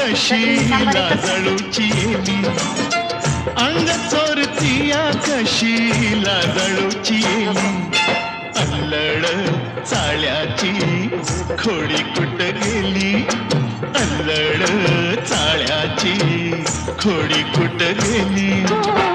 कशी लाजळूची येली, अंग चोरतीया कशी लाजळूची येली. अल्लड चाळ्याची खोडी कुठ गेली, अल्लड चाळ्याची खोडी कुठ गेली.